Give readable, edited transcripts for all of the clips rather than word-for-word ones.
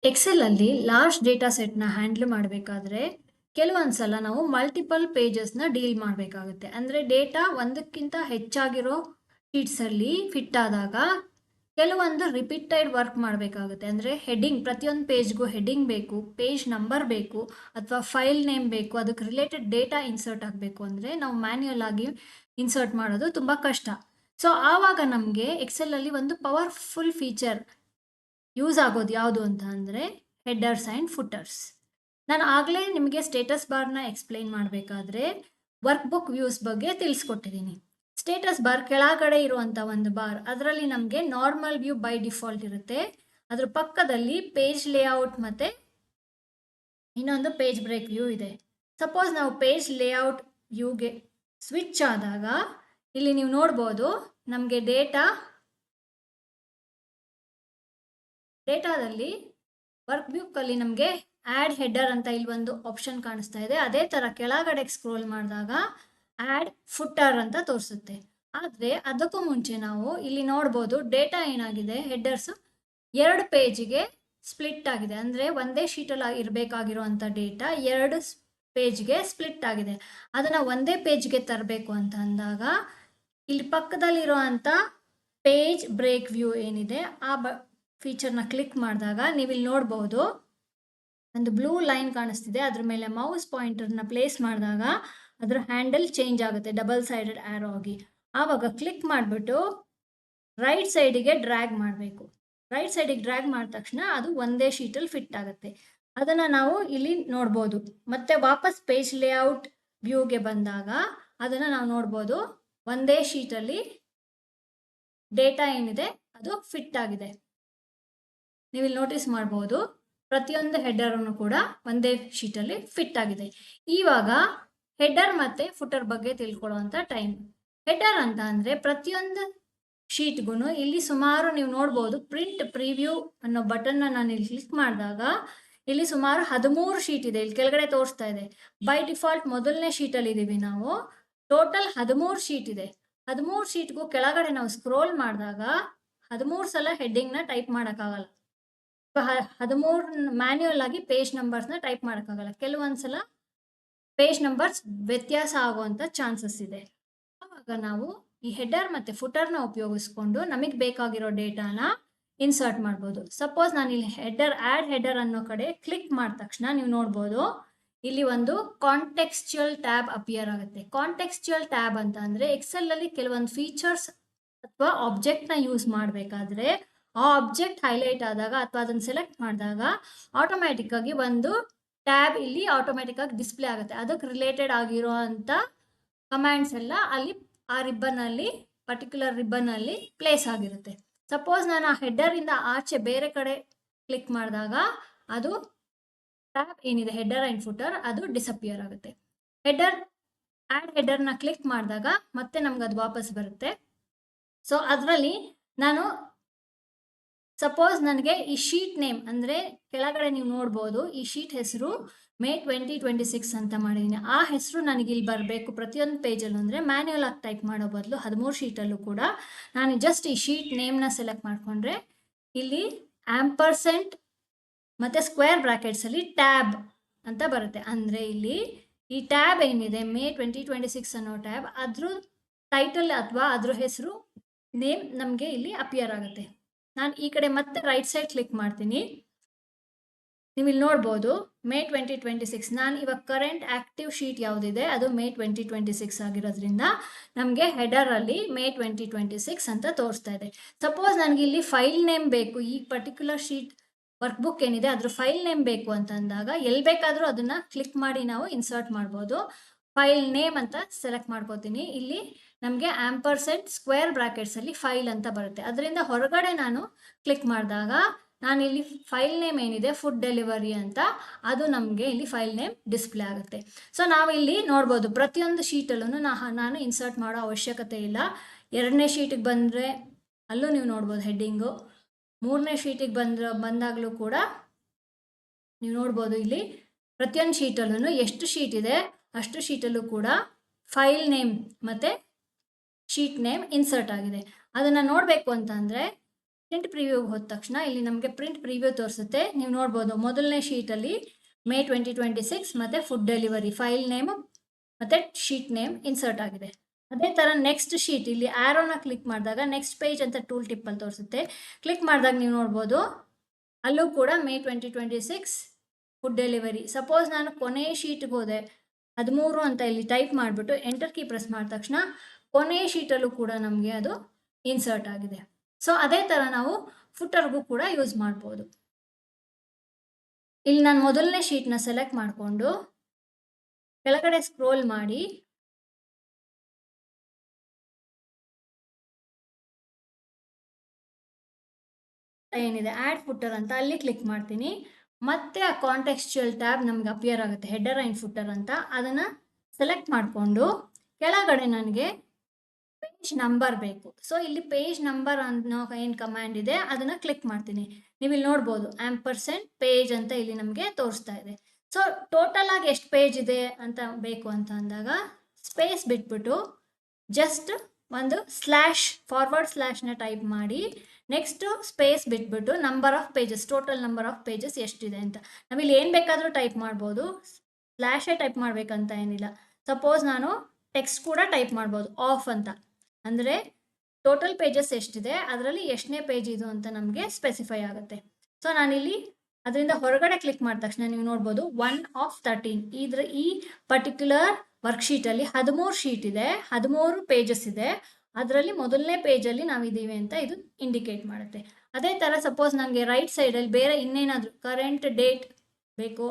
ಎಕ್ಸೆಲಲ್ಲಿ large data ಸೆಟ್ನ handle ಮಾಡಬೇಕಾದ್ರೆ ಕೆಲವೊಂದು ಸಲ ನಾವು ಮಲ್ಟಿಪಲ್ ಪೇಜಸ್ನ ಡೀಲ್ ಮಾಡಬೇಕಾಗುತ್ತೆ. ಅಂದರೆ ಡೇಟಾ ಒಂದಕ್ಕಿಂತ ಹೆಚ್ಚಾಗಿರೋ ಶೀಟ್ಸಲ್ಲಿ ಫಿಟ್ ಆದಾಗ ಕೆಲವೊಂದು ರಿಪೀಟೆಡ್ ವರ್ಕ್ ಮಾಡಬೇಕಾಗುತ್ತೆ. ಅಂದರೆ ಹೆಡ್ಡಿಂಗ್, ಪ್ರತಿಯೊಂದು ಪೇಜ್ಗೂ ಹೆಡ್ಡಿಂಗ್ ಬೇಕು, ಪೇಜ್ ನಂಬರ್ ಬೇಕು, ಅಥವಾ ಫೈಲ್ ನೇಮ್ ಬೇಕು, ಅದಕ್ಕೆ ರಿಲೇಟೆಡ್ ಡೇಟಾ ಇನ್ಸರ್ಟ್ ಆಗಬೇಕು. ಅಂದರೆ ನಾವು ಮ್ಯಾನ್ಯುಯಲ್ ಆಗಿ ಇನ್ಸರ್ಟ್ ಮಾಡೋದು ತುಂಬ ಕಷ್ಟ. ಸೊ ಆವಾಗ ನಮಗೆ ಎಕ್ಸೆಲಲ್ಲಿ ಒಂದು ಪವರ್ಫುಲ್ ಫೀಚರ್ ಯೂಸ್ ಆಗೋದು ಯಾವುದು ಅಂತ ಅಂದರೆ ಹೆಡ್ಡರ್ಸ್ ಆ್ಯಂಡ್ ಫುಟರ್ಸ್. ನಾನು ಆಗಲೇ ನಿಮಗೆ ಸ್ಟೇಟಸ್ ಬಾರ್ನ ಎಕ್ಸ್ಪ್ಲೈನ್ ಮಾಡಬೇಕಾದ್ರೆ ವರ್ಕ್ ಬುಕ್ ವ್ಯೂಸ್ ಬಗ್ಗೆ ತಿಳಿಸ್ಕೊಟ್ಟಿದ್ದೀನಿ. ಸ್ಟೇಟಸ್ ಬಾರ್ ಕೆಳಗಡೆ ಇರುವಂಥ ಒಂದು ಬಾರ್, ಅದರಲ್ಲಿ ನಮಗೆ ನಾರ್ಮಲ್ ವ್ಯೂ ಬೈ ಡಿಫಾಲ್ಟ್ ಇರುತ್ತೆ. ಅದ್ರ ಪಕ್ಕದಲ್ಲಿ ಪೇಜ್ ಲೇಔಟ್ ಮತ್ತು ಇನ್ನೊಂದು ಪೇಜ್ ಬ್ರೇಕ್ ವ್ಯೂ ಇದೆ. ಸಪೋಸ್ ನಾವು ಪೇಜ್ ಲೇಔಟ್ ವ್ಯೂಗೆ ಸ್ವಿಚ್ ಆದಾಗ ಇಲ್ಲಿ ನೀವು ನೋಡ್ಬೋದು, ನಮಗೆ ಡೇಟಾದಲ್ಲಿ ವರ್ಕ್ ಬುಕ್ಕಲ್ಲಿ ನಮಗೆ ಆ್ಯಡ್ ಹೆಡ್ಡರ್ ಅಂತ ಇಲ್ಲಿ ಒಂದು ಆಪ್ಷನ್ ಕಾಣಿಸ್ತಾ ಇದೆ. ಅದೇ ಥರ ಕೆಳಗಡೆ ಸ್ಕ್ರೋಲ್ ಮಾಡಿದಾಗ ಆ್ಯಡ್ ಫುಟರ್ ಅಂತ ತೋರಿಸುತ್ತೆ. ಆದರೆ ಅದಕ್ಕೂ ಮುಂಚೆ ನಾವು ಇಲ್ಲಿ ನೋಡ್ಬೋದು, ಡೇಟಾ ಏನಾಗಿದೆ, ಹೆಡ್ಡರ್ಸು 2 ಪೇಜಿಗೆ ಸ್ಪ್ಲಿಟ್ ಆಗಿದೆ. ಅಂದರೆ ಒಂದೇ ಶೀಟಲ್ಲಿ ಇರಬೇಕಾಗಿರುವಂಥ ಡೇಟಾ 2 ಪೇಜ್ಗೆ ಸ್ಪ್ಲಿಟ್ ಆಗಿದೆ. ಅದನ್ನು ಒಂದೇ ಪೇಜ್ಗೆ ತರಬೇಕು ಅಂತ ಅಂದಾಗ ಇಲ್ಲಿ ಪಕ್ಕದಲ್ಲಿರುವಂಥ ಪೇಜ್ ಬ್ರೇಕ್ ವ್ಯೂ ಏನಿದೆ ಆ ಫೀಚರ್ನ ಕ್ಲಿಕ್ ಮಾಡಿದಾಗ ನೀವು ಇಲ್ಲಿ ನೋಡ್ಬೋದು, ಒಂದು ಬ್ಲೂ ಲೈನ್ ಕಾಣಿಸ್ತಿದೆ. ಅದ್ರ ಮೇಲೆ ಮೌಸ್ ಪಾಯಿಂಟರ್ನ ಪ್ಲೇಸ್ ಮಾಡಿದಾಗ ಅದರ ಹ್ಯಾಂಡಲ್ ಚೇಂಜ್ ಆಗುತ್ತೆ, ಡಬಲ್ ಸೈಡೆಡ್ ಆ್ಯರೋ ಆಗಿ. ಆವಾಗ ಕ್ಲಿಕ್ ಮಾಡಿಬಿಟ್ಟು ರೈಟ್ ಸೈಡಿಗೆ ಡ್ರ್ಯಾಗ್ ಮಾಡಬೇಕು. ರೈಟ್ ಸೈಡಿಗೆ ಡ್ರ್ಯಾಗ್ ಮಾಡಿದ ತಕ್ಷಣ ಅದು ಒಂದೇ ಶೀಟಲ್ಲಿ ಫಿಟ್ ಆಗುತ್ತೆ. ಅದನ್ನು ನಾವು ಇಲ್ಲಿ ನೋಡ್ಬೋದು. ಮತ್ತೆ ವಾಪಸ್ ಪೇಜ್ ಲೇಔಟ್ ವ್ಯೂಗೆ ಬಂದಾಗ ಅದನ್ನು ನಾವು ನೋಡ್ಬೋದು, ಒಂದೇ ಶೀಟಲ್ಲಿ ಡೇಟಾ ಏನಿದೆ ಅದು ಫಿಟ್ ಆಗಿದೆ. ನೀವು ಇಲ್ಲಿ ನೋಟಿಸ್ ಮಾಡ್ಬೋದು, ಪ್ರತಿಯೊಂದು ಹೆಡ್ಡರನ್ನು ಕೂಡ ಒಂದೇ ಶೀಟಲ್ಲಿ ಫಿಟ್ ಆಗಿದೆ. ಇವಾಗ ಹೆಡ್ಡರ್ ಮತ್ತು ಫುಟರ್ ಬಗ್ಗೆ ತಿಳ್ಕೊಳ್ಳುವಂಥ ಟೈಮ್. ಹೆಡ್ಡರ್ ಅಂತ ಅಂದರೆ ಪ್ರತಿಯೊಂದು ಶೀಟ್ಗೂ ಇಲ್ಲಿ ಸುಮಾರು ನೀವು ನೋಡ್ಬೋದು, ಪ್ರಿಂಟ್ ಪ್ರಿವ್ಯೂ ಅನ್ನೋ ಬಟನ್ನ ನಾನು ಇಲ್ಲಿ ಕ್ಲಿಕ್ ಮಾಡಿದಾಗ ಇಲ್ಲಿ ಸುಮಾರು 13 ಶೀಟ್ ಇದೆ. ಇಲ್ಲಿ ಕೆಳಗಡೆ ತೋರಿಸ್ತಾ ಇದೆ. ಬೈ ಡಿಫಾಲ್ಟ್ ಮೊದಲನೇ ಶೀಟಲ್ಲಿ ಇದ್ದೀವಿ ನಾವು. ಟೋಟಲ್ 13 ಶೀಟ್ ಇದೆ. 13 ಶೀಟ್ಗೂ ಕೆಳಗಡೆ ನಾವು ಸ್ಕ್ರೋಲ್ ಮಾಡಿದಾಗ 13 ಸಲ ಹೆಡ್ಡಿಂಗ್ನ ಟೈಪ್ ಮಾಡೋಕ್ಕಾಗಲ್ಲ. 13 ಮ್ಯಾನ್ಯುಯಲ್ ಆಗಿ ಪೇಜ್ ನಂಬರ್ಸ್ನ ಟೈಪ್ ಮಾಡೋಕ್ಕಾಗಲ್ಲ. ಕೆಲವೊಂದು ಸಲ ಪೇಜ್ ನಂಬರ್ಸ್ ವ್ಯತ್ಯಾಸ ಆಗುವಂಥ ಚಾನ್ಸಸ್ ಇದೆ. ಆವಾಗ ನಾವು ಈ ಹೆಡ್ಡರ್ ಮತ್ತು ಫುಟರ್ನ ಉಪಯೋಗಿಸ್ಕೊಂಡು ನಮಗೆ ಬೇಕಾಗಿರೋ ಡೇಟಾನ ಇನ್ಸರ್ಟ್ ಮಾಡ್ಬೋದು. ಸಪೋಸ್ ನಾನು ಇಲ್ಲಿ ಆ್ಯಡ್ ಹೆಡ್ಡರ್ ಅನ್ನೋ ಕಡೆ ಕ್ಲಿಕ್ ಮಾಡಿದ ತಕ್ಷಣ ನೀವು ನೋಡ್ಬೋದು, ಇಲ್ಲಿ ಒಂದು ಕಾಂಟೆಕ್ಸ್ಚುಯಲ್ ಟ್ಯಾಬ್ ಅಪಿಯರ್ ಆಗುತ್ತೆ. ಕಾಂಟೆಕ್ಸ್ಚುಯಲ್ ಟ್ಯಾಬ್ ಅಂತ ಅಂದರೆ ಎಕ್ಸೆಲಲ್ಲಿ ಕೆಲವೊಂದು ಫೀಚರ್ಸ್ ಅಥವಾ ಆಬ್ಜೆಕ್ಟ್ನ ಯೂಸ್ ಮಾಡಬೇಕಾದ್ರೆ ಆ ಆಬ್ಜೆಕ್ಟ್ ಹೈಲೈಟ್ ಆದಾಗ ಅಥವಾ ಅದನ್ನು ಸೆಲೆಕ್ಟ್ ಮಾಡಿದಾಗ ಆಟೋಮ್ಯಾಟಿಕ್ಕಾಗಿ ಒಂದು ಟ್ಯಾಬ್ ಇಲ್ಲಿ ಆಟೋಮ್ಯಾಟಿಕ್ಕಾಗಿ ಡಿಸ್ಪ್ಲೇ ಆಗುತ್ತೆ. ಅದಕ್ಕೆ ರಿಲೇಟೆಡ್ ಆಗಿರೋ ಅಂಥ ಕಮ್ಯಾಂಡ್ಸ್ ಎಲ್ಲ ಅಲ್ಲಿ ಆ ರಿಬ್ಬನಲ್ಲಿ, ಪರ್ಟಿಕ್ಯುಲರ್ ರಿಬ್ಬನಲ್ಲಿ ಪ್ಲೇಸ್ ಆಗಿರುತ್ತೆ. ಸಪೋಸ್ ನಾನು ಆ ಹೆಡ್ಡರಿಂದ ಆಚೆ ಬೇರೆ ಕಡೆ ಕ್ಲಿಕ್ ಮಾಡಿದಾಗ ಅದು ಟ್ಯಾಬ್ ಏನಿದೆ ಹೆಡ್ಡರ್ ಆ್ಯಂಡ್ ಫುಟರ್ ಅದು ಡಿಸಪಿಯರ್ ಆಗುತ್ತೆ. ಆ್ಯಡ್ ಹೆಡ್ಡರ್ನ ಕ್ಲಿಕ್ ಮಾಡಿದಾಗ ಮತ್ತೆ ನಮ್ಗೆ ಅದು ವಾಪಸ್ ಬರುತ್ತೆ. ಸೊ ಅದರಲ್ಲಿ ನಾನು ಸಪೋಸ್ ನನಗೆ ಈ ಶೀಟ್ ನೇಮ್ ಅಂದರೆ ಕೆಳಗಡೆ ನೀವು ನೋಡ್ಬೋದು, ಈ ಶೀಟ್ ಹೆಸರು ಮೇ 2026 ಅಂತ ಮಾಡಿದ್ದೀನಿ. ಆ ಹೆಸರು ನನಗೆ ಇಲ್ಲಿ ಬರಬೇಕು ಪ್ರತಿಯೊಂದು ಪೇಜಲ್ಲೂ. ಅಂದರೆ ಮ್ಯಾನ್ಯುಯಲ್ ಆಗಿ ಟೈಪ್ ಮಾಡೋ ಬದಲು 13 ಶೀಟಲ್ಲೂ ಕೂಡ ನಾನು ಜಸ್ಟ್ ಈ ಶೀಟ್ ನೇಮ್ನ ಸೆಲೆಕ್ಟ್ ಮಾಡಿಕೊಂಡ್ರೆ ಇಲ್ಲಿ ಆಂಪರ್ಸೆಂಟ್ ಮತ್ತು ಸ್ಕ್ವೇರ್ ಬ್ರ್ಯಾಕೆಟ್ಸಲ್ಲಿ ಟ್ಯಾಬ್ ಅಂತ ಬರುತ್ತೆ. ಅಂದರೆ ಇಲ್ಲಿ ಈ ಟ್ಯಾಬ್ ಏನಿದೆ ಮೇ 2026 ಅನ್ನೋ ಟ್ಯಾಬ್, ಅದ್ರ ಟೈಟಲ್ ಅಥವಾ ಅದ್ರ ಹೆಸರು ನೇಮ್ ನಮಗೆ ಇಲ್ಲಿ ಅಪಿಯರ್ ಆಗುತ್ತೆ. ನಾನು ಈ ಕಡೆ ಮತ್ತೆ ರೈಟ್ ಸೈಡ್ ಕ್ಲಿಕ್ ಮಾಡ್ತೀನಿ. ನೀವು ಇಲ್ಲಿ ನೋಡ್ಬೋದು ಮೇ 2026. ನಾನು ಇವಾಗ ಕರೆಂಟ್ ಆ್ಯಕ್ಟಿವ್ ಶೀಟ್ ಯಾವುದಿದೆ ಅದು ಮೇ 2026 ಆಗಿರೋದ್ರಿಂದ ನಮಗೆ ಹೆಡರಲ್ಲಿ ಮೇ 2026 ಅಂತ ತೋರಿಸ್ತಾ ಇದೆ. ಸಪೋಸ್ ನನಗೆ ಇಲ್ಲಿ ಫೈಲ್ ನೇಮ್ ಬೇಕು, ಈ ಪರ್ಟಿಕ್ಯುಲರ್ ಶೀಟ್ ವರ್ಕ್ ಬುಕ್ ಏನಿದೆ ಅದ್ರ ಫೈಲ್ ನೇಮ್ ಬೇಕು ಅಂತ ಅಂದಾಗ ಎಲ್ಲಿ ಬೇಕಾದರೂ ಅದನ್ನು ಕ್ಲಿಕ್ ಮಾಡಿ ನಾವು ಇನ್ಸರ್ಟ್ ಮಾಡ್ಬೋದು. ಫೈಲ್ ನೇಮ್ ಅಂತ ಸೆಲೆಕ್ಟ್ ಮಾಡ್ಕೋತೀನಿ. ಇಲ್ಲಿ ನಮಗೆ ಆಂಪರ್ಸೆಂಟ್ ಸ್ಕ್ವೇರ್ ಬ್ರ್ಯಾಕೆಟ್ಸಲ್ಲಿ ಫೈಲ್ ಅಂತ ಬರುತ್ತೆ. ಅದರಿಂದ ಹೊರಗಡೆ ನಾನು ಕ್ಲಿಕ್ ಮಾಡಿದಾಗ ನಾನು ಇಲ್ಲಿ ಫೈಲ್ ನೇಮ್ ಏನಿದೆ ಫುಡ್ ಡೆಲಿವರಿ ಅಂತ, ಅದು ನಮಗೆ ಇಲ್ಲಿ ಫೈಲ್ ನೇಮ್ ಡಿಸ್ಪ್ಲೇ ಆಗುತ್ತೆ. ಸೊ ನಾವು ಇಲ್ಲಿ ನೋಡ್ಬೋದು ಪ್ರತಿಯೊಂದು ಶೀಟಲ್ಲೂ ನಾನು ಇನ್ಸರ್ಟ್ ಮಾಡೋ ಅವಶ್ಯಕತೆ ಇಲ್ಲ. 2ನೇ ಶೀಟಿಗೆ ಬಂದರೆ ಅಲ್ಲೂ ನೀವು ನೋಡ್ಬೋದು ಹೆಡ್ಡಿಂಗು. 3ನೇ ಶೀಟಿಗೆ ಬಂದಾಗಲೂ ಕೂಡ ನೀವು ನೋಡ್ಬೋದು ಇಲ್ಲಿ ಪ್ರತಿಯೊಂದು ಶೀಟಲ್ಲೂ ಎಷ್ಟು ಶೀಟ್ ಇದೆ ಅಷ್ಟು ಶೀಟಲ್ಲೂ ಕೂಡ ಫೈಲ್ ನೇಮ್ ಮತ್ತು ಶೀಟ್ ನೇಮ್ ಇನ್ಸರ್ಟ್ ಆಗಿದೆ. ಅದನ್ನು ನೋಡಬೇಕು ಅಂತಂದರೆ ಪ್ರಿಂಟ್ ಪ್ರಿವ್ಯೂಗೆ ಹೋದ ತಕ್ಷಣ ಇಲ್ಲಿ ನಮಗೆ ಪ್ರಿಂಟ್ ಪ್ರಿವ್ಯೂ ತೋರಿಸುತ್ತೆ. ನೀವು ನೋಡ್ಬೋದು ಮೊದಲನೇ ಶೀಟಲ್ಲಿ May 2026 ಮತ್ತು ಫುಡ್ ಡೆಲಿವರಿ ಫೈಲ್ ನೇಮ್ ಮತ್ತು ಶೀಟ್ ನೇಮ್ ಇನ್ಸರ್ಟ್ ಆಗಿದೆ. ಅದೇ ಥರ ನೆಕ್ಸ್ಟ್ ಶೀಟ್ ಇಲ್ಲಿ ಆ್ಯರೋನ ಕ್ಲಿಕ್ ಮಾಡಿದಾಗ ನೆಕ್ಸ್ಟ್ ಪೇಜ್ ಅಂತ ಟೂಲ್ ಟಿಪ್ಪಲ್ಲಿ ತೋರಿಸುತ್ತೆ. ಕ್ಲಿಕ್ ಮಾಡಿದಾಗ ನೀವು ನೋಡ್ಬೋದು ಅಲ್ಲೂ ಕೂಡ May 2026 ಫುಡ್ ಡೆಲಿವರಿ. ಸಪೋಸ್ ನಾನು ಕೊನೆಯ ಶೀಟ್ಗೆ ಹೋದೆ 13 ಅಂತ ಇಲ್ಲಿ ಟೈಪ್ ಮಾಡಿಬಿಟ್ಟು ಎಂಟರ್ ಕೀ ಪ್ರೆಸ್ ಮಾಡಿದ ತಕ್ಷಣ ಕೊನೆಯ ಶೀಟಲ್ಲೂ ಕೂಡ ನಮಗೆ ಅದು ಇನ್ಸರ್ಟ್ ಆಗಿದೆ. ಸೊ ಅದೇ ಥರ ನಾವು ಫುಟರ್ಗೂ ಕೂಡ ಯೂಸ್ ಮಾಡ್ಬೋದು. ಇಲ್ಲಿ ನಾನು ಮೊದಲನೇ ಶೀಟ್ನ ಸೆಲೆಕ್ಟ್ ಮಾಡಿಕೊಂಡು ಕೆಳಗಡೆ ಸ್ಕ್ರೋಲ್ ಮಾಡಿ ಏನಿದೆ ಆ್ಯಡ್ ಫುಟರ್ ಅಂತ ಅಲ್ಲಿ ಕ್ಲಿಕ್ ಮಾಡ್ತೀನಿ. ಮತ್ತೆ ಆ ಕಾಂಟೆಕ್ಸ್ಚುಯಲ್ ಟ್ಯಾಬ್ ನಮ್ಗೆ ಅಪಿಯರ್ ಆಗುತ್ತೆ, ಹೆಡರ್ ಆ್ಯಂಡ್ ಫುಟರ್ ಅಂತ. ಅದನ್ನು ಸೆಲೆಕ್ಟ್ ಮಾಡಿಕೊಂಡು ಕೆಳಗಡೆ ನನಗೆ ಪೇಜ್ ನಂಬರ್ ಬೇಕು. ಸೊ ಇಲ್ಲಿ ಪೇಜ್ ನಂಬರ್ ಅನ್ನೋ ಏನು ಕಮ್ಯಾಂಡ್ ಇದೆ ಅದನ್ನು ಕ್ಲಿಕ್ ಮಾಡ್ತೀನಿ. ನೀವು ಇಲ್ಲಿ ನೋಡ್ಬೋದು ಆ್ಯಂಪರ್ಸೆಂಟ್ ಪೇಜ್ ಅಂತ ಇಲ್ಲಿ ನಮಗೆ ತೋರಿಸ್ತಾ ಇದೆ. ಸೊ ಟೋಟಲ್ ಆಗಿ ಎಷ್ಟು ಪೇಜ್ ಇದೆ ಅಂತ ಬೇಕು ಅಂತ ಅಂದಾಗ ಸ್ಪೇಸ್ ಬಿಟ್ಬಿಟ್ಟು ಜಸ್ಟ್ ಒಂದು ಫಾರ್ವರ್ಡ್ ಸ್ಲ್ಯಾಶ್ನ ಟೈಪ್ ಮಾಡಿ ನೆಕ್ಸ್ಟು ಸ್ಪೇಸ್ ಬಿಟ್ಬಿಟ್ಟು number of pages, total number of pages ಎಷ್ಟಿದೆ ಅಂತ ನಾವಿಲ್ಲಿ ಏನು ಬೇಕಾದರೂ ಟೈಪ್ ಮಾಡ್ಬೋದು. ಸ್ಲ್ಯಾಶೇ ಟೈಪ್ ಮಾಡಬೇಕಂತ ಏನಿಲ್ಲ. ಸಪೋಸ್ ನಾನು ಟೆಕ್ಸ್ಟ್ ಕೂಡ ಟೈಪ್ ಮಾಡ್ಬೋದು ಆಫ್ ಅಂತ, ಅಂದರೆ ಟೋಟಲ್ ಪೇಜಸ್ ಎಷ್ಟಿದೆ ಅದರಲ್ಲಿ ಎಷ್ಟನೇ ಪೇಜ್ ಇದು ಅಂತ ನಮಗೆ ಸ್ಪೆಸಿಫೈ ಆಗುತ್ತೆ. ಸೊ ನಾನಿಲ್ಲಿ ಅದರಿಂದ ಹೊರಗಡೆ ಕ್ಲಿಕ್ ಮಾಡಿದ ತಕ್ಷಣ ನೀವು ನೋಡ್ಬೋದು 1 of 13 ಈ ಪರ್ಟಿಕ್ಯುಲರ್ ವರ್ಕ್ಶೀಟಲ್ಲಿ 13 ಶೀಟ್ ಇದೆ, 13 ಪೇಜಸ್ ಇದೆ. ಅದರಲ್ಲಿ ಮೊದಲನೇ ಪೇಜಲ್ಲಿ ನಾವಿದ್ದೀವಿ ಅಂತ ಇದು ಇಂಡಿಕೇಟ್ ಮಾಡುತ್ತೆ. ಅದೇ ಥರ ಸಪೋಸ್ ನನಗೆ ರೈಟ್ ಸೈಡಲ್ಲಿ ಬೇರೆ ಇನ್ನೇನಾದರೂ ಕರೆಂಟ್ ಡೇಟ್ ಬೇಕು,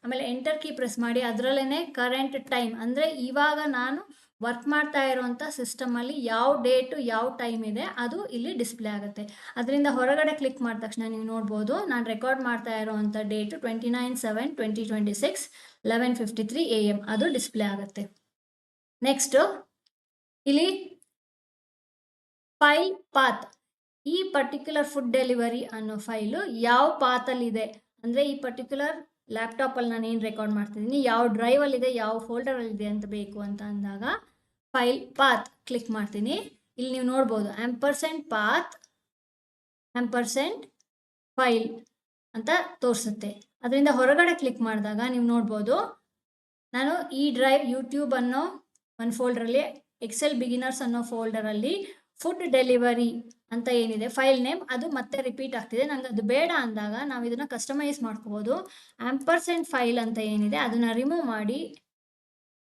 ಆಮೇಲೆ ಎಂಟರ್ ಕೀ ಪ್ರೆಸ್ ಮಾಡಿ ಅದರಲ್ಲೇ ಕರೆಂಟ್ ಟೈಮ್, ಅಂದರೆ ಇವಾಗ ನಾನು ವರ್ಕ್ ಮಾಡ್ತಾ ಇರೋವಂಥ ಸಿಸ್ಟಮಲ್ಲಿ ಯಾವ ಡೇಟು ಯಾವ ಟೈಮ್ ಇದೆ ಅದು ಇಲ್ಲಿ ಡಿಸ್ಪ್ಲೇ ಆಗುತ್ತೆ. ಅದರಿಂದ ಹೊರಗಡೆ ಕ್ಲಿಕ್ ಮಾಡಿದ ತಕ್ಷಣ ನೀವು ನೋಡ್ಬೋದು ನಾನು ರೆಕಾರ್ಡ್ ಮಾಡ್ತಾ ಇರೋವಂಥ ಡೇಟು 29/7/2026 11:53 AM ಅದು ಡಿಸ್ಪ್ಲೇ ಆಗುತ್ತೆ. ನೆಕ್ಸ್ಟು ಇಲ್ಲಿ ಫೈಲ್ ಪಾತ್, ಈ ಪರ್ಟಿಕ್ಯುಲರ್ ಫುಡ್ ಡೆಲಿವರಿ ಅನ್ನೋ ಫೈಲು ಯಾವ ಪಾತಲ್ಲಿದೆ, ಅಂದರೆ ಈ ಪರ್ಟಿಕ್ಯುಲರ್ ಲ್ಯಾಪ್ಟಾಪಲ್ಲಿ ನಾನು ಏನು ರೆಕಾರ್ಡ್ ಮಾಡ್ತಿದ್ದೀನಿ ಯಾವ ಡ್ರೈವಲ್ಲಿದೆ ಯಾವ ಫೋಲ್ಡರಲ್ಲಿದೆ ಅಂತ ಬೇಕು ಅಂತ ಅಂದಾಗ ಫೈಲ್ ಪಾತ್ ಕ್ಲಿಕ್ ಮಾಡ್ತೀನಿ. ಇಲ್ಲಿ ನೀವು ನೋಡ್ಬೋದು &path &ಫೈಲ್ ಅಂತ ತೋರಿಸುತ್ತೆ. ಅದರಿಂದ ಹೊರಗಡೆ ಕ್ಲಿಕ್ ಮಾಡಿದಾಗ ನೀವು ನೋಡ್ಬೋದು ನಾನು ಈ ಡ್ರೈವ್ ಯೂಟ್ಯೂಬ್ ಅನ್ನೋ ಒಂದು ಫೋಲ್ಡರಲ್ಲಿ, ಎಕ್ಸೆಲ್ ಬಿಗಿನರ್ಸ್ ಅನ್ನೋ ಫೋಲ್ಡರಲ್ಲಿ ಫುಡ್ ಡೆಲಿವರಿ ಅಂತ ಏನಿದೆ ಫೈಲ್ ನೇಮ್ ಅದು ಮತ್ತೆ ರಿಪೀಟ್ ಆಗ್ತಿದೆ. ನಂಗೆ ಅದು ಬೇಡ ಅಂದಾಗ ನಾವು ಇದನ್ನು ಕಸ್ಟಮೈಸ್ ಮಾಡ್ಕೋಬೋದು. &ಫೈಲ್ ಅಂತ ಏನಿದೆ ಅದನ್ನು ರಿಮೂವ್ ಮಾಡಿ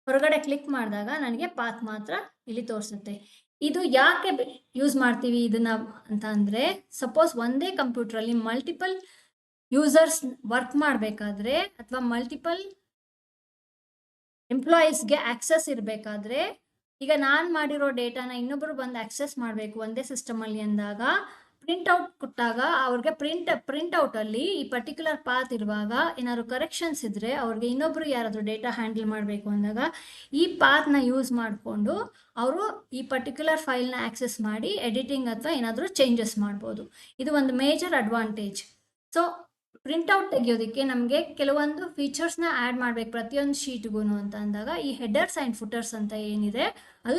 ಹೊರಗಡೆ ಕ್ಲಿಕ್ ಮಾಡಿದಾಗ ನನಗೆ ಪಾತ್ ಮಾತ್ರ ಇಲ್ಲಿ ತೋರಿಸುತ್ತೆ. ಇದು ಯಾಕೆ ಯೂಸ್ ಮಾಡ್ತೀವಿ ಇದನ್ನು ಅಂತ ಅಂದರೆ, ಸಪೋಸ್ ಒಂದೇ ಕಂಪ್ಯೂಟ್ರಲ್ಲಿ ಮಲ್ಟಿಪಲ್ ಯೂಸರ್ಸ್ ವರ್ಕ್ ಮಾಡಬೇಕಾದ್ರೆ ಅಥವಾ ಮಲ್ಟಿಪಲ್ ಎಂಪ್ಲಾಯೀಸ್ಗೆ ಆಕ್ಸೆಸ್ ಇರಬೇಕಾದ್ರೆ, ಈಗ ನಾನು ಮಾಡಿರೋ ಡೇಟಾನ ಇನ್ನೊಬ್ಬರು ಬಂದು ಆಕ್ಸೆಸ್ ಮಾಡಬೇಕು ಒಂದೇ ಸಿಸ್ಟಮಲ್ಲಿ ಅಂದಾಗ ಪ್ರಿಂಟ್ಔಟ್ ಕೊಟ್ಟಾಗ ಅವ್ರಿಗೆ ಪ್ರಿಂಟ್ಔಟಲ್ಲಿ ಈ ಪರ್ಟಿಕ್ಯುಲರ್ ಪಾತ್ ಇರುವಾಗ ಏನಾದ್ರು ಕರೆಕ್ಷನ್ಸ್ ಇದ್ದರೆ ಅವ್ರಿಗೆ ಇನ್ನೊಬ್ಬರು ಯಾರಾದರೂ ಡೇಟಾ ಹ್ಯಾಂಡಲ್ ಮಾಡಬೇಕು ಅಂದಾಗ ಈ ಪಾತ್ನ ಯೂಸ್ ಮಾಡಿಕೊಂಡು ಅವರು ಈ ಪರ್ಟಿಕ್ಯುಲರ್ ಫೈಲ್ನ ಆಕ್ಸೆಸ್ ಮಾಡಿ ಎಡಿಟಿಂಗ್ ಅಥವಾ ಏನಾದರೂ ಚೇಂಜಸ್ ಮಾಡ್ಬೋದು. ಇದು ಒಂದು ಮೇಜರ್ ಅಡ್ವಾಂಟೇಜ್. ಸೊ ಪ್ರಿಂಟ್ಔಟ್ ತೆಗೆಯೋದಕ್ಕೆ ನಮಗೆ ಕೆಲವೊಂದು ಫೀಚರ್ಸ್ನ ಆ್ಯಡ್ ಮಾಡಬೇಕು ಪ್ರತಿಯೊಂದು ಶೀಟ್ಗೂ ಅಂತ ಅಂದಾಗ ಈ ಹೆಡರ್ಸ್ ಆ್ಯಂಡ್ ಫುಟರ್ಸ್ ಅಂತ ಏನಿದೆ ಅದು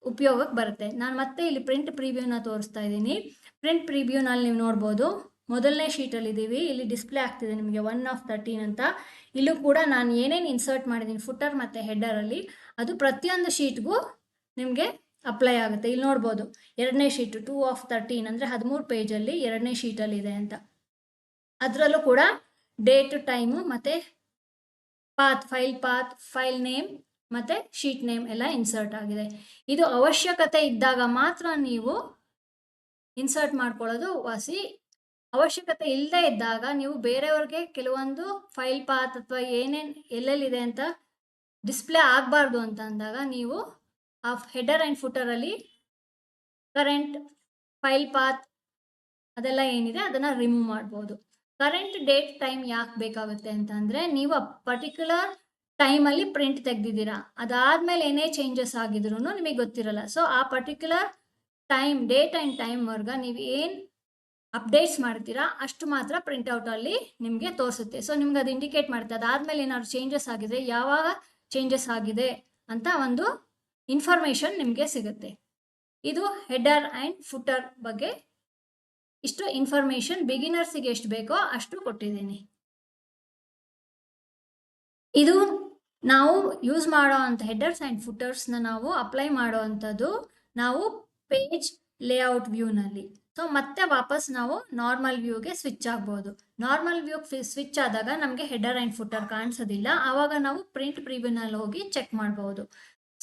ಉಪಯೋಗಕ್ಕೆ ಬರುತ್ತೆ. ನಾನು ಮತ್ತೆ ಇಲ್ಲಿ ಪ್ರಿಂಟ್ ಪ್ರಿವ್ಯೂನ ತೋರಿಸ್ತಾ ಇದ್ದೀನಿ. ಪ್ರಿಂಟ್ ಪ್ರಿವ್ಯೂನಲ್ಲಿ ನೀವು ನೋಡ್ಬೋದು ಮೊದಲನೇ ಶೀಟಲ್ಲಿದ್ದೀವಿ, ಇಲ್ಲಿ ಡಿಸ್ಪ್ಲೇ ಆಗ್ತಿದೆ ನಿಮಗೆ 1 of 13 ಅಂತ. ಇಲ್ಲೂ ಕೂಡ ನಾನು ಏನೇನು ಇನ್ಸರ್ಟ್ ಮಾಡಿದ್ದೀನಿ ಫುಟರ್ ಮತ್ತು ಹೆಡರಲ್ಲಿ ಅದು ಪ್ರತಿಯೊಂದು ಶೀಟ್ಗೂ ನಿಮಗೆ ಅಪ್ಲೈ ಆಗುತ್ತೆ. ಇಲ್ಲಿ ನೋಡ್ಬೋದು ಎರಡನೇ ಶೀಟು 2 of 13 ಅಂದರೆ 13 ಪೇಜಲ್ಲಿ ಎರಡನೇ ಶೀಟಲ್ಲಿದೆ ಅಂತ. ಅದರಲ್ಲೂ ಕೂಡ ಡೇಟು ಟೈಮು ಮತ್ತು ಫೈಲ್ ನೇಮ್ ಮತ್ತು ಶೀಟ್ ನೇಮ್ ಎಲ್ಲ ಇನ್ಸರ್ಟ್ ಆಗಿದೆ. ಇದು ಅವಶ್ಯಕತೆ ಇದ್ದಾಗ ಮಾತ್ರ ನೀವು ಇನ್ಸರ್ಟ್ ಮಾಡ್ಕೊಳ್ಳೋದು ವಾಸಿ. ಅವಶ್ಯಕತೆ ಇಲ್ಲದೆ ಇದ್ದಾಗ ನೀವು ಬೇರೆಯವ್ರಿಗೆ ಕೆಲವೊಂದು ಫೈಲ್ ಪಾತ್ ಅಥವಾ ಏನೇನು ಎಲ್ಲೆಲ್ಲಿದೆ ಅಂತ ಡಿಸ್ಪ್ಲೇ ಆಗಬಾರ್ದು ಅಂತ ಅಂದಾಗ ನೀವು ಆ ಹೆಡರ್ ಆ್ಯಂಡ್ ಫುಟರಲ್ಲಿ ಕರೆಂಟ್ ಫೈಲ್ ಪಾತ್ ಅದೆಲ್ಲ ಏನಿದೆ ಅದನ್ನು ರಿಮೂವ್ ಮಾಡ್ಬೋದು. ಕರೆಂಟ್ ಡೇಟ್ ಟೈಮ್ ಯಾಕೆ ಬೇಕಾಗುತ್ತೆ ಅಂತ ಅಂದರೆ, ನೀವು ಆ ಪರ್ಟಿಕ್ಯುಲರ್ ಟೈಮಲ್ಲಿ ಪ್ರಿಂಟ್ ತೆಗೆದಿದ್ದೀರಾ, ಅದಾದಮೇಲೆ ಏನೇ ಚೇಂಜಸ್ ಆಗಿದ್ರೂ ನಿಮಗೆ ಗೊತ್ತಿರಲ್ಲ. ಸೊ ಆ ಪರ್ಟಿಕ್ಯುಲರ್ ಟೈಮ್ ಡೇಟ್ ಆ್ಯಂಡ್ ಟೈಮ್ವರೆಗೆ ನೀವು ಏನು ಅಪ್ಡೇಟ್ಸ್ ಮಾಡ್ತೀರಾ ಅಷ್ಟು ಮಾತ್ರ ಪ್ರಿಂಟ್ಔಟಲ್ಲಿ ನಿಮಗೆ ತೋರಿಸುತ್ತೆ. ಸೊ ನಿಮ್ಗೆ ಅದು ಇಂಡಿಕೇಟ್ ಮಾಡುತ್ತೆ. ಅದಾದಮೇಲೆ ಏನಾದ್ರು ಚೇಂಜಸ್ ಆಗಿದೆ, ಯಾವಾಗ ಚೇಂಜಸ್ ಆಗಿದೆ ಅಂತ ಒಂದು ಇನ್ಫಾರ್ಮೇಷನ್ ನಿಮಗೆ ಸಿಗುತ್ತೆ. ಇದು ಹೆಡರ್ ಆ್ಯಂಡ್ ಫುಟರ್ ಬಗ್ಗೆ ಇಷ್ಟು ಇನ್ಫಾರ್ಮೇಶನ್ ಬಿಗಿನರ್ಸಿಗೆ ಎಷ್ಟು ಬೇಕೋ ಅಷ್ಟು ಕೊಟ್ಟಿದ್ದೀನಿ. ಇದು ನಾವು ಯೂಸ್ ಮಾಡೋ ಅಂಥ ಹೆಡರ್ಸ್ ಆ್ಯಂಡ್ ಫುಟರ್ಸ್ನ ನಾವು ಅಪ್ಲೈ ಮಾಡೋ ಅಂಥದ್ದು ನಾವು ಪೇಜ್ ಲೇಔಟ್ ವ್ಯೂನಲ್ಲಿ. ಸೊ ಮತ್ತೆ ವಾಪಸ್ ನಾವು ನಾರ್ಮಲ್ ವ್ಯೂಗೆ ಸ್ವಿಚ್ ಆಗ್ಬೋದು. ನಾರ್ಮಲ್ ವ್ಯೂಗೆ ಸ್ವಿಚ್ ಆದಾಗ ನಮಗೆ ಹೆಡರ್ ಆ್ಯಂಡ್ ಫುಟರ್ ಕಾಣಿಸೋದಿಲ್ಲ. ಆವಾಗ ನಾವು ಪ್ರಿಂಟ್ ಪ್ರಿವ್ಯೂನಲ್ಲಿ ಹೋಗಿ ಚೆಕ್ ಮಾಡ್ಬೋದು.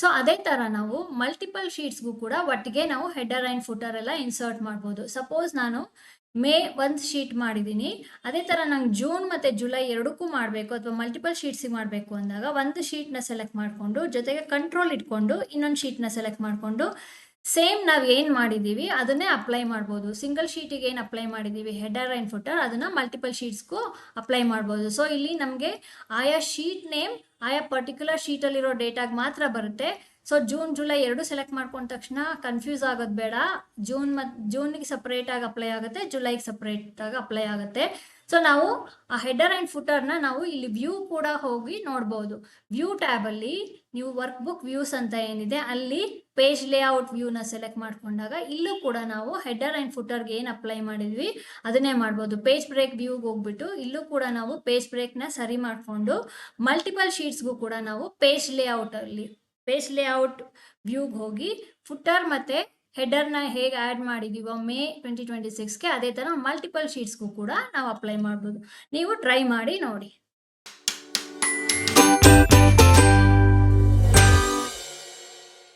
ಸೊ ಅದೇ ಥರ ನಾವು ಮಲ್ಟಿಪಲ್ ಶೀಟ್ಸ್ಗೂ ಕೂಡ ಒಟ್ಟಿಗೆ ನಾವು ಹೆಡರ್ ಆ್ಯಂಡ್ ಫುಟರ್ ಎಲ್ಲ ಇನ್ಸರ್ಟ್ ಮಾಡ್ಬೋದು. ಸಪೋಸ್ ನಾನು ಮೇ ಒಂದು ಶೀಟ್ ಮಾಡಿದ್ದೀನಿ, ಅದೇ ಥರ ನಂಗೆ ಜೂನ್ ಮತ್ತು ಜುಲೈ ಎರಡಕ್ಕೂ ಮಾಡಬೇಕು ಅಥವಾ ಮಲ್ಟಿಪಲ್ ಶೀಟ್ಸಿಗೆ ಮಾಡಬೇಕು ಅಂದಾಗ ಒಂದು ಶೀಟ್ನ ಸೆಲೆಕ್ಟ್ ಮಾಡಿಕೊಂಡು ಜೊತೆಗೆ ಕಂಟ್ರೋಲ್ ಇಟ್ಕೊಂಡು ಇನ್ನೊಂದು ಶೀಟ್ನ ಸೆಲೆಕ್ಟ್ ಮಾಡಿಕೊಂಡು ಸೇಮ್ ನಾವು ಏನು ಮಾಡಿದ್ದೀವಿ ಅದನ್ನೇ ಅಪ್ಲೈ ಮಾಡ್ಬೋದು. ಸಿಂಗಲ್ ಶೀಟಿಗೆ ಏನು ಅಪ್ಲೈ ಮಾಡಿದ್ದೀವಿ ಹೆಡರ್ ಆ್ಯಂಡ್ ಫುಟರ್, ಅದನ್ನು ಮಲ್ಟಿಪಲ್ ಶೀಟ್ಸ್ಗೂ ಅಪ್ಲೈ ಮಾಡ್ಬೋದು. ಸೊ ಇಲ್ಲಿ ನಮಗೆ ಆಯಾ ಶೀಟ್ ನೇಮ್ ಆಯಾ ಪರ್ಟಿಕ್ಯುಲರ್ ಶೀಟಲ್ಲಿರೋ ಡೇಟಾಗೆ ಮಾತ್ರ ಬರುತ್ತೆ. ಸೊ ಜೂನ್ ಜುಲೈ ಎರಡು ಸೆಲೆಕ್ಟ್ ಮಾಡ್ಕೊಂಡ ತಕ್ಷಣ ಕನ್ಫ್ಯೂಸ್ ಆಗೋದು ಬೇಡ. ಜೂನಿಗೆ ಸಪ್ರೇಟಾಗಿ ಅಪ್ಲೈ ಆಗುತ್ತೆ, ಜುಲೈಗೆ ಸಪ್ರೇಟಾಗಿ ಅಪ್ಲೈ ಆಗುತ್ತೆ. ಸೊ ನಾವು ಆ ಹೆಡರ್ ಆ್ಯಂಡ್ ಫುಟರ್ನ ನಾವು ಇಲ್ಲಿ ವ್ಯೂ ಕೂಡ ಹೋಗಿ ನೋಡ್ಬೋದು. ವ್ಯೂ ಟ್ಯಾಬಲ್ಲಿ ನೀವು ವರ್ಕ್ ಬುಕ್ ವ್ಯೂಸ್ ಅಂತ ಏನಿದೆ ಅಲ್ಲಿ ಪೇಜ್ ಲೇಔಟ್ ವ್ಯೂನ ಸೆಲೆಕ್ಟ್ ಮಾಡ್ಕೊಂಡಾಗ ಇಲ್ಲೂ ಕೂಡ ನಾವು ಹೆಡರ್ ಆ್ಯಂಡ್ ಫುಟರ್ಗೆ ಏನು ಅಪ್ಲೈ ಮಾಡಿದ್ವಿ ಅದನ್ನೇ ಮಾಡ್ಬೋದು. ಪೇಜ್ ಬ್ರೇಕ್ ವ್ಯೂಗೆ ಹೋಗ್ಬಿಟ್ಟು ಇಲ್ಲೂ ಕೂಡ ನಾವು ಪೇಜ್ ಬ್ರೇಕ್ನ ಸರಿ ಮಾಡಿಕೊಂಡು ಮಲ್ಟಿಪಲ್ ಶೀಟ್ಸ್ಗೂ ಕೂಡ ನಾವು ಪೇಜ್ ಲೇಔಟ್ ವ್ಯೂಗೆ ಹೋಗಿ ಫುಟರ್ ಮತ್ತು ಹೆಡರ್ನ ಹೇಗೆ ಆ್ಯಡ್ ಮಾಡಿದ್ದೀವೋ ಮೇ 2026ಗೆ ಅದೇ ಥರ ಮಲ್ಟಿಪಲ್ ಶೀಟ್ಸ್ಗೂ ಕೂಡ ನಾವು ಅಪ್ಲೈ ಮಾಡ್ಬೋದು. ನೀವು ಟ್ರೈ ಮಾಡಿ ನೋಡಿ.